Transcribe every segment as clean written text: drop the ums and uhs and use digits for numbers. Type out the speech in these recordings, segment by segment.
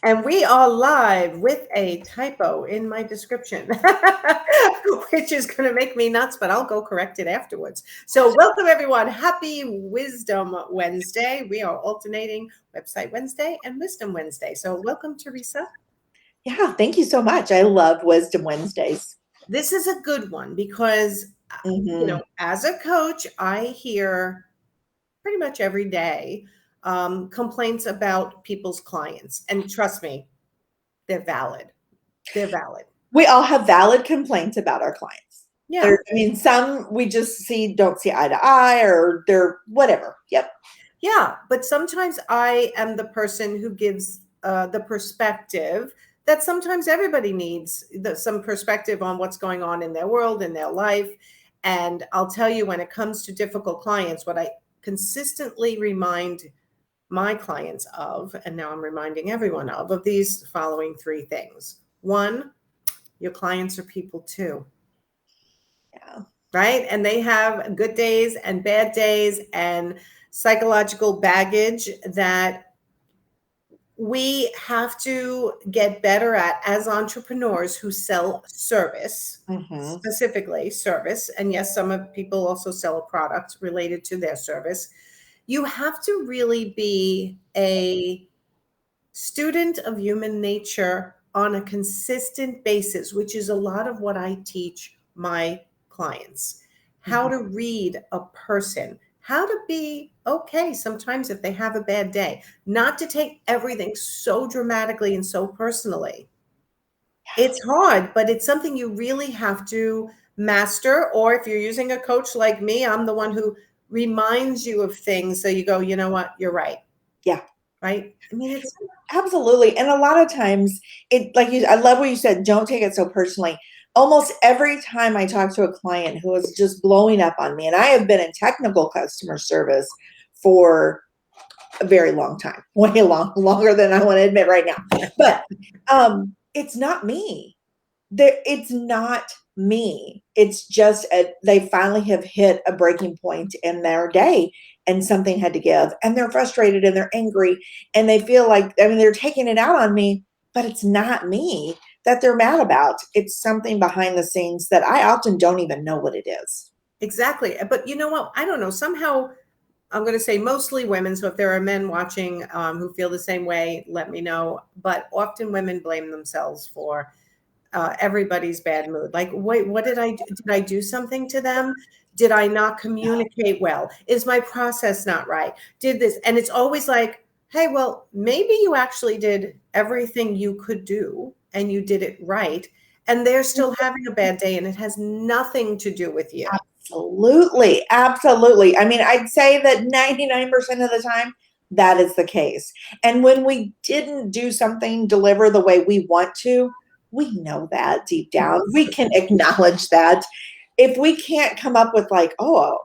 And we are live with a typo in my description, which is going to make me nuts, but I'll go correct it afterwards. So, welcome everyone. Happy Wisdom Wednesday. We are alternating Website Wednesday and Wisdom Wednesday. So, welcome, Teresa. Yeah, thank you so much. I love Wisdom Wednesdays. This is a good one because, Hmm. as a coach, I hear pretty much every day complaints about people's clients. And trust me, they're valid. They're valid. We all have valid complaints about our clients. Yeah. Some we just don't see eye to eye, or they're whatever. Yep. Yeah, but sometimes I am the person who gives the perspective that sometimes everybody needs some perspective on what's going on in their world, in their life. And I'll tell you, when it comes to difficult clients, what I consistently remind my clients of, and now I'm reminding everyone of these following three things. One, your clients are people too, Yeah. right? And they have good days and bad days and psychological baggage that we have to get better at as entrepreneurs who sell service, Hmm. specifically service. And yes, some of people also sell a product related to their service. You have to really be a student of human nature on a consistent basis, which is a lot of what I teach my clients. How to read a person, how to be okay sometimes if they have a bad day, not to take everything so dramatically and so personally. It's hard, but it's something you really have to master. Or if you're using a coach like me, I'm the one who reminds you of things. So you go, you know what, you're right. Yeah. Right. I mean, it's Absolutely. And a lot of times I love what you said, don't take it so personally. Almost every time I talk to a client who is just blowing up on me, and I have been in technical customer service for a very long time, longer than I want to admit right now. But it's not me. It's not me. It's just they finally have hit a breaking point in their day, and something had to give, and they're frustrated and they're angry, and they feel like, they're taking it out on me, but it's not me that they're mad about. It's something behind the scenes that I often don't even know what it is. exactly. But you know what? I don't know. Somehow, I'm going to say mostly women. So if there are men watching who feel the same way, let me know. But often women blame themselves for everybody's bad mood. Like, wait, what did I do? Did I do something to them? Did I not communicate well? Is my process not right? Did this? And it's always like, hey, well, maybe you actually did everything you could do and you did it right. And they're still having a bad day and it has nothing to do with you. Absolutely. Absolutely. I'd say that 99% of the time, that is the case. And when we didn't do something, deliver the way we want to, we know that deep down. We can acknowledge that. If we can't come up with, like, oh,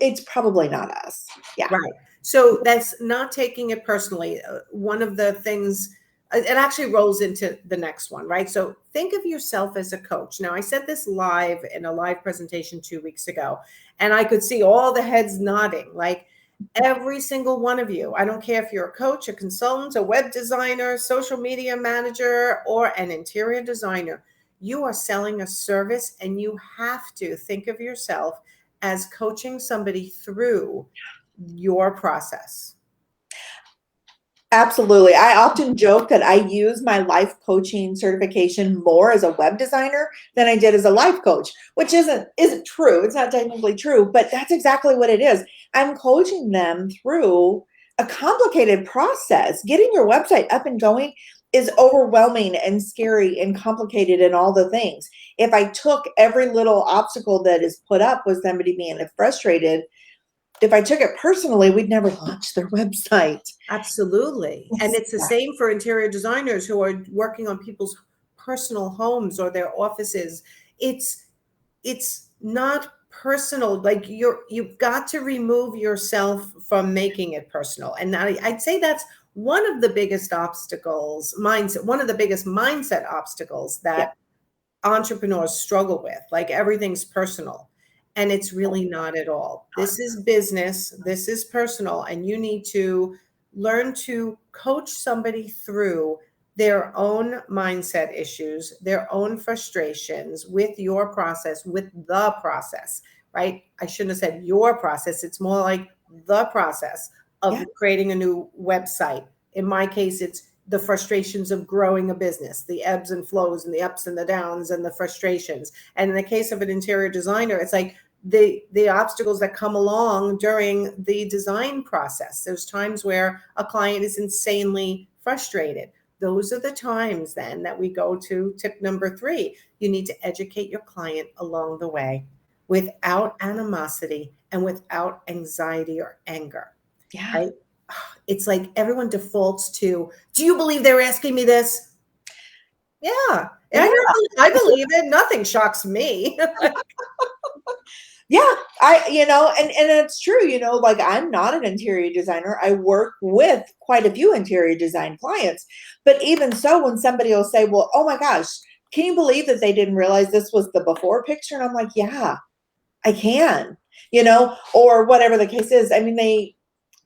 it's probably not us. Yeah. Right. So that's not taking it personally. One of the things, it actually rolls into the next one, right? So think of yourself as a coach. Now, I said this live in a live presentation 2 weeks ago, and I could see all the heads nodding, like every single one of you. I don't care if you're a coach, a consultant, a web designer, social media manager, or an interior designer. You are selling a service, and you have to think of yourself as coaching somebody through your process. Absolutely. I often joke that I use my life coaching certification more as a web designer than I did as a life coach, which isn't true. It's not technically true, but that's exactly what it is. I'm coaching them through a complicated process. Getting your website up and going is overwhelming and scary and complicated and all the things. If I took every little obstacle that is put up with somebody being frustrated, if I took it personally, we'd never launch their website. Absolutely. And it's the same for interior designers who are working on people's personal homes or their offices. It's not personal. Like you've got to remove yourself from making it personal. And I'd say that's one of the biggest obstacles, mindset, one of the biggest mindset obstacles Yeah. that entrepreneurs struggle with. Like everything's personal. And it's really not at all. This is business, this is personal, and you need to learn to coach somebody through their own mindset issues, their own frustrations with your process, with the process, right? I shouldn't have said your process. It's more like the process of Yeah. creating a new website. In my case, it's the frustrations of growing a business, the ebbs and flows and the ups and the downs and the frustrations. And in the case of an interior designer, it's like the obstacles that come along during the design process. There's times where a client is insanely frustrated. Those are the times then that we go to tip number 3. You need to educate your client along the way without animosity and without anxiety or anger, Yeah. right? It's like everyone defaults to, do you believe they're asking me this? Yeah, Yeah. I believe it. Nothing shocks me. Yeah, and it's true, like I'm not an interior designer. I work with quite a few interior design clients. But even so, when somebody will say, well, oh my gosh, can you believe that they didn't realize this was the before picture? And I'm like, yeah, I can, or whatever the case is. I mean,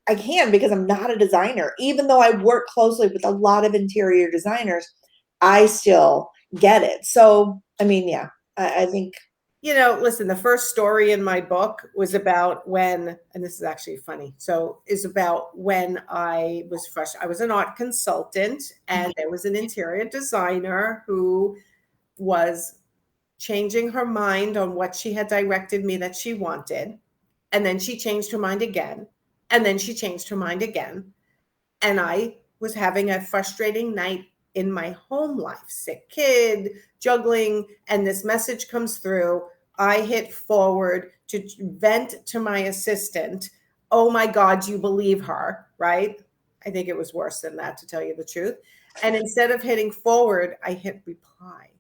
I can, because I'm not a designer. Even though I work closely with a lot of interior designers, I still get it. So, I mean, yeah, I think. Listen, the first story in my book was about when, and this is actually funny. So, is about when I was fresh. I was an art consultant, and there was an interior designer who was changing her mind on what she had directed me that she wanted. And then she changed her mind again. And then she changed her mind again. And I was having a frustrating night in my home life, sick kid, juggling, and this message comes through. I hit forward to vent to my assistant. Oh my God, you believe her, right? I think it was worse than that, to tell you the truth. And instead of hitting forward, I hit reply.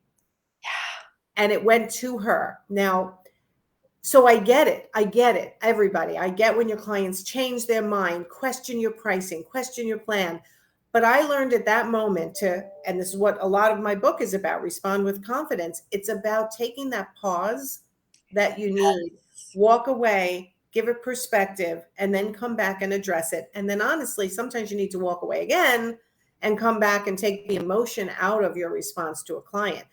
And it went to her. Now, so I get it. I get it. Everybody, I get when your clients change their mind, question your pricing, question your plan. But I learned at that moment to, and this is what a lot of my book is about, respond with confidence. It's about taking that pause that you need, walk away, give it perspective, and then come back and address it. And then honestly, sometimes you need to walk away again and come back and take the emotion out of your response to a client.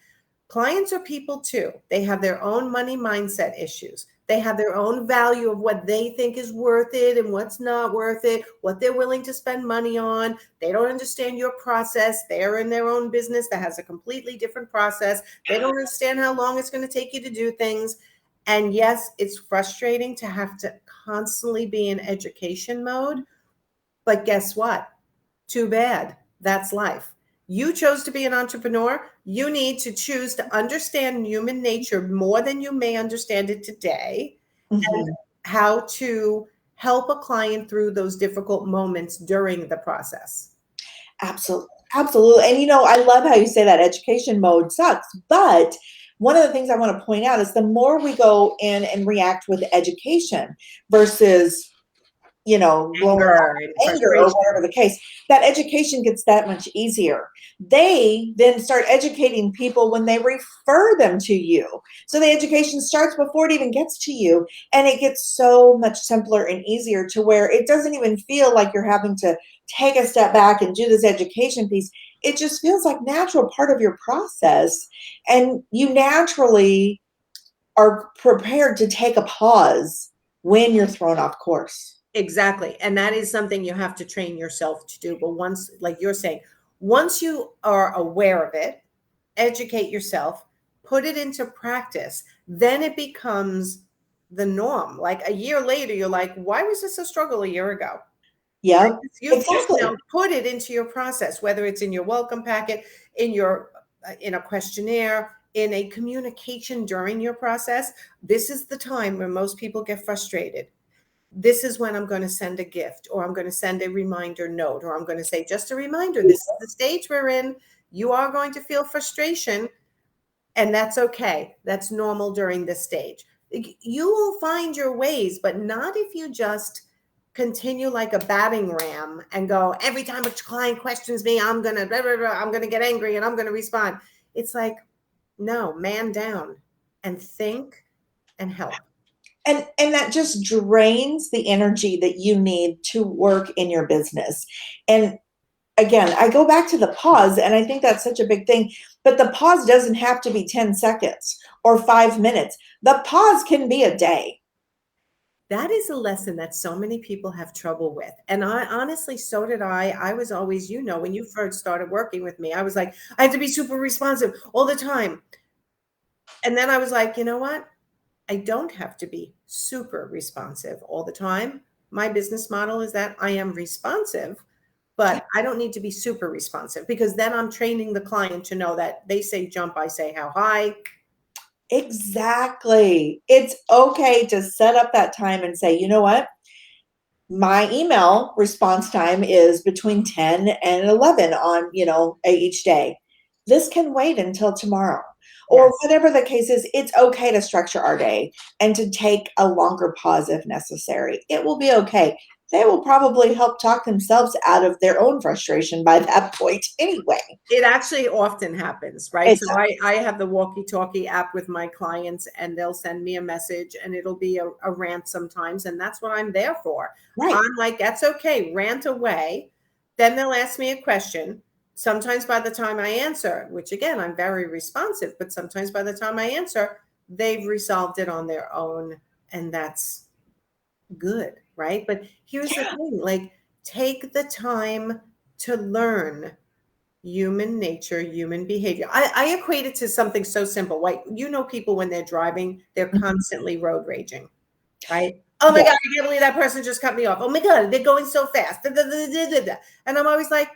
Clients are people too. They have their own money mindset issues. They have their own value of what they think is worth it and what's not worth it, what they're willing to spend money on. They don't understand your process. They're in their own business that has a completely different process. They don't understand how long it's going to take you to do things. And yes, it's frustrating to have to constantly be in education mode. But guess what? Too bad. That's life. You chose to be an entrepreneur. You need to choose to understand human nature more than you may understand it today, and Mhm. how to help a client through those difficult moments during the process. Absolutely. Absolutely. And I love how you say that education mode sucks. But one of the things I want to point out is the more we go in and react with education versus, blowing Anger and anger or frustration. whatever the case, that education gets that much easier. They then start educating people when they refer them to you. So the education starts before it even gets to you. And it gets so much simpler and easier to where it doesn't even feel like you're having to take a step back and do this education piece. It just feels like natural part of your process. And you naturally are prepared to take a pause when you're thrown off course. Exactly. And that is something you have to train yourself to do. But once, like you're saying, once you are aware of it, educate yourself, put it into practice, then it becomes the norm. Like a year later, you're like, why was this a struggle a year ago? Right? Yep, You've just exactly. now put it into your process, whether it's in your welcome packet, in your in a questionnaire, in a communication during your process. This is the time where most people get frustrated. This is when I'm going to send a gift, or I'm going to send a reminder note, or I'm going to say, just a reminder, this is the stage we're in. You are going to feel frustration, and that's okay. That's normal during this stage. You will find your ways, but not if you just continue like a batting ram and go, every time a client questions me, I'm going to blah, blah, blah, I'm going to get angry and I'm going to respond. It's like, no, man down and think and help. And that just drains the energy that you need to work in your business. And again, I go back to the pause, and I think that's such a big thing. But the pause doesn't have to be 10 seconds or 5 minutes. The pause can be a day. That is a lesson that so many people have trouble with. And I honestly, so did I. I was always, when you first started working with me, I was like, I have to be super responsive all the time. And then I was like, you know what? I don't have to be super responsive all the time. My business model is that I am responsive, but I don't need to be super responsive, because then I'm training the client to know that they say jump, I say how high. Exactly. It's okay to set up that time and say, you know what? My email response time is between 10 and 11 on, each day. This can wait until tomorrow. Or Yes. whatever the case is, it's okay to structure our day and to take a longer pause if necessary. It will be okay. They will probably help talk themselves out of their own frustration by that point anyway. It actually often happens, right? It's So I have the walkie-talkie app with my clients, and they'll send me a message, and it'll be a rant sometimes, and that's what I'm there for. right. I'm like, that's okay, rant away. Then they'll ask me a question. Sometimes by the time I answer, which again, I'm very responsive, but sometimes by the time I answer, they've resolved it on their own, and that's good, right? But here's the Yeah. thing, like, take the time to learn human nature, human behavior. I equate it to something so simple. Like, people when they're driving, they're Mhm. constantly road raging, right? Oh my Yeah. God, I can't believe that person just cut me off. Oh my God, they're going so fast. Da, da, da, da, da, da. And I'm always like,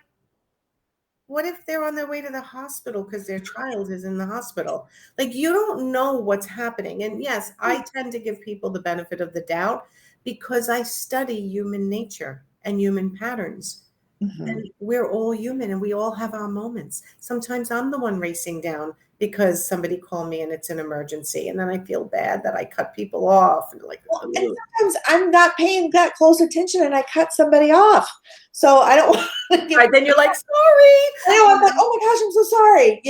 what if they're on their way to the hospital because their child is in the hospital? Like, you don't know what's happening. And yes, I tend to give people the benefit of the doubt because I study human nature and human patterns. Mhm. And we're all human and we all have our moments. Sometimes I'm the one racing down because somebody called me and it's an emergency. And then I feel bad that I cut people off and like, Well, and ugh. sometimes I'm not paying that close attention and I cut somebody off. So I don't want to get, Right, then you're like, I know, I'm like, sorry. oh my gosh, I'm so sorry.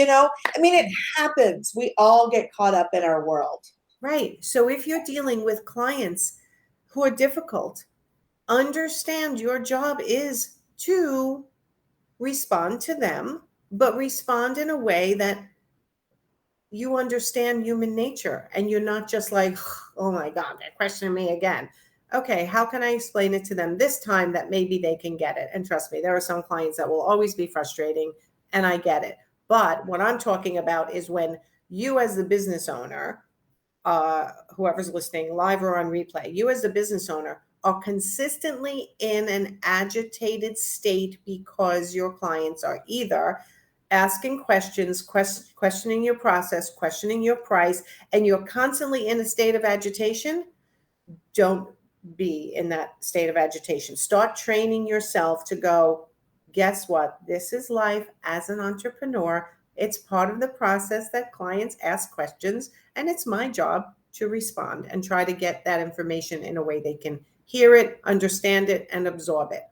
I mean, it happens. We all get caught up in our world. Right. So if you're dealing with clients who are difficult, understand your job is to respond to them, but respond in a way that you understand human nature and you're not just like, oh my God, they're questioning me again. Okay, how can I explain it to them this time that maybe they can get it? And trust me, there are some clients that will always be frustrating, and I get it. But what I'm talking about is when you, as the business owner, whoever's listening, live or on replay, you, as the business owner, are consistently in an agitated state because your clients are either asking questions, questioning your process, questioning your price, and you're constantly in a state of agitation. Don't be in that state of agitation. Start training yourself to go, guess what? This is life as an entrepreneur. It's part of the process that clients ask questions, and it's my job to respond and try to get that information in a way they can hear it, understand it, and absorb it.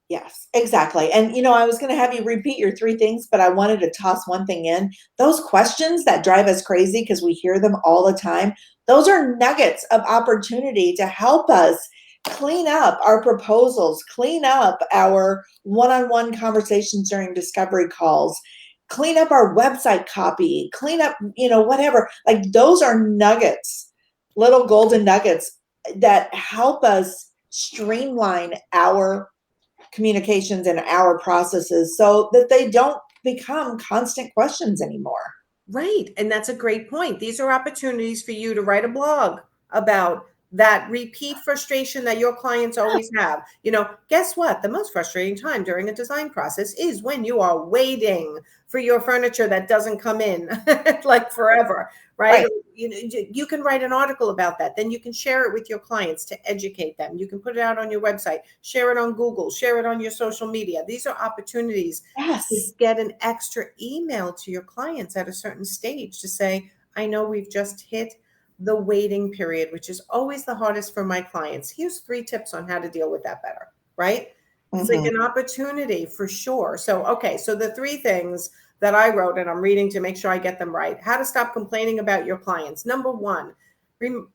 Yes, exactly. And I was going to have you repeat your three things, but I wanted to toss one thing in. Those questions that drive us crazy because we hear them all the time, those are nuggets of opportunity to help us clean up our proposals, clean up our one-on-one conversations during discovery calls, clean up our website copy, clean up, whatever. Like, those are nuggets, little golden nuggets that help us streamline our communications and our processes so that they don't become constant questions anymore. Right. And that's a great point. These are opportunities for you to write a blog about that repeat frustration that your clients always have. Guess what? The most frustrating time during a design process is when you are waiting for your furniture that doesn't come in like forever, right? Right. You can write an article about that. Then you can share it with your clients to educate them. You can put it out on your website, share it on Google, share it on your social media. These are opportunities to Yes. get an extra email to your clients at a certain stage to say, I know we've just hit the waiting period, which is always the hardest for my clients. Here's 3 tips on how to deal with that better, right? It's like Mhm. an opportunity for sure. So, okay, so the 3 things that I wrote and I'm reading to make sure I get them right. How to stop complaining about your clients. Number 1,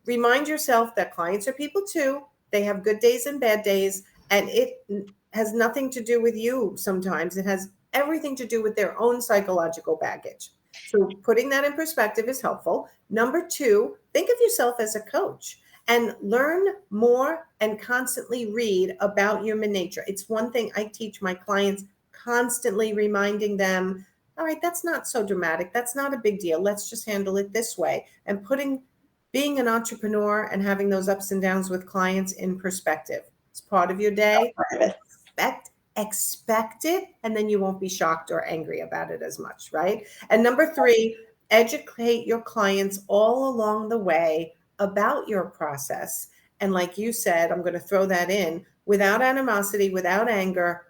Remind yourself that clients are people too. They have good days and bad days, and it has nothing to do with you sometimes. It has everything to do with their own psychological baggage. So putting that in perspective is helpful. Number two, think of yourself as a coach and learn more and constantly read about human nature. It's one thing I teach my clients, constantly reminding them, all right, that's not so dramatic. That's not a big deal. Let's just handle it this way. And being an entrepreneur and having those ups and downs with clients in perspective. It's part of your day. Expect it, and then you won't be shocked or angry about it as much, right? And number three, educate your clients all along the way about your process. And like you said, I'm going to throw that in, without animosity, without anger.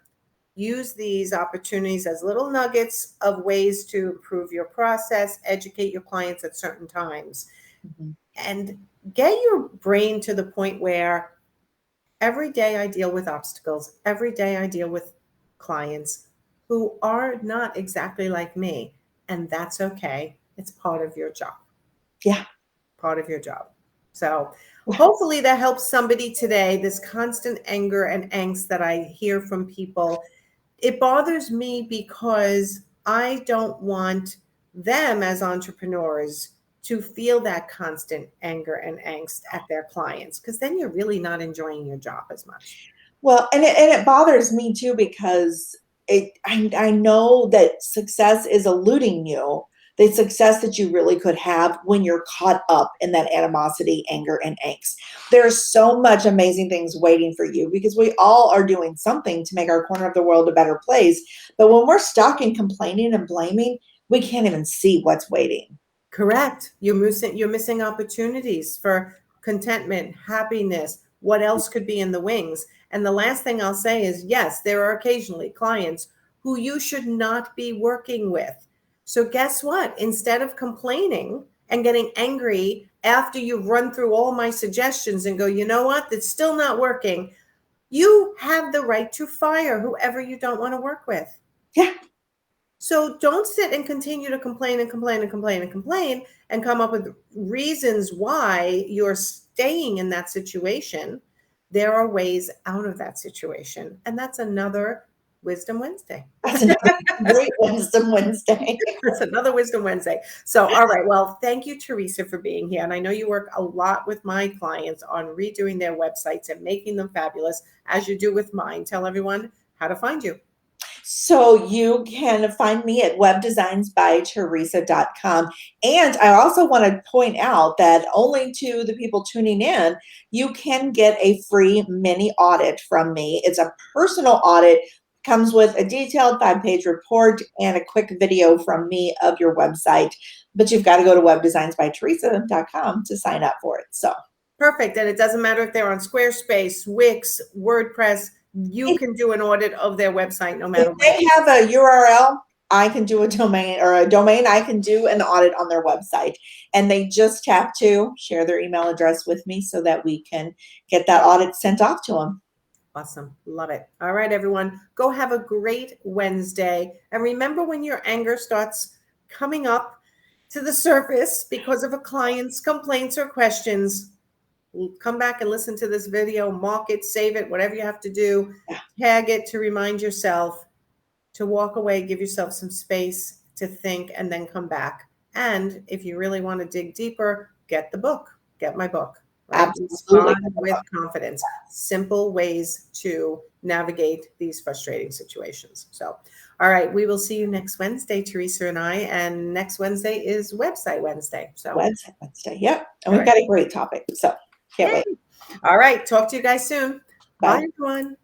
Use these opportunities as little nuggets of ways to improve your process, educate your clients at certain times, and get your brain to the point where every day I deal with obstacles. Every day I deal with clients who are not exactly like me. And that's okay. It's part of your job. Yeah. Part of your job. So hopefully that helps somebody today. This constant anger and angst that I hear from people, it bothers me because I don't want them as entrepreneurs to feel that constant anger and angst at their clients, because then you're really not enjoying your job as much. Well, and it bothers me too, because I know that success is eluding you, the success that you really could have when you're caught up in that animosity, anger, and angst. There's so much amazing things waiting for you, because we all are doing something to make our corner of the world a better place. But when we're stuck in complaining and blaming, we can't even see what's waiting. Correct. You're missing opportunities for contentment, happiness. What else could be in the wings? And the last thing I'll say is, yes, there are occasionally clients who you should not be working with. So guess what? Instead of complaining and getting angry after you've run through all my suggestions and go, you know what, it's still not working, you have the right to fire whoever you don't want to work with. Yeah. So don't sit and continue to complain and complain and complain and complain and come up with reasons why you're staying in that situation. There are ways out of that situation. And that's another Wisdom Wednesday. That's another great Wisdom Wednesday. That's another Wisdom Wednesday. So, all right. Well, thank you, Teresa, for being here. And I know you work a lot with my clients on redoing their websites and making them fabulous, as you do with mine. Tell everyone how to find you. So you can find me at webdesignsbyteresa.com. And I also want to point out that only to the people tuning in, you can get a free mini audit from me. It's a personal audit, comes with a detailed 5-page report and a quick video from me of your website. But you've got to go to webdesignsbyteresa.com to sign up for it. So perfect. And it doesn't matter if they're on Squarespace, Wix, WordPress, you can do an audit of their website no matter if what. they have a URL, I can do a domain, or a domain, I can do an audit on their website. And they just have to share their email address with me so that we can get that audit sent off to them. Awesome. Love it. All right, everyone. Go have a great Wednesday. And remember, when your anger starts coming up to the surface because of a client's complaints or questions, come back and listen to this video, mark it, save it, whatever you have to do, tag it to remind yourself to walk away, give yourself some space to think, and then come back. And if you really want to dig deeper, get the book, get my book. Right? Absolutely. Respond with confidence. Simple ways to navigate these frustrating situations. So, all right, we will see you next Wednesday, Teresa and I. And next Wednesday is Website Wednesday. So Website Wednesday. Yep. And we've got a great topic. So can't wait. All right. Talk to you guys soon. Bye. Bye, everyone.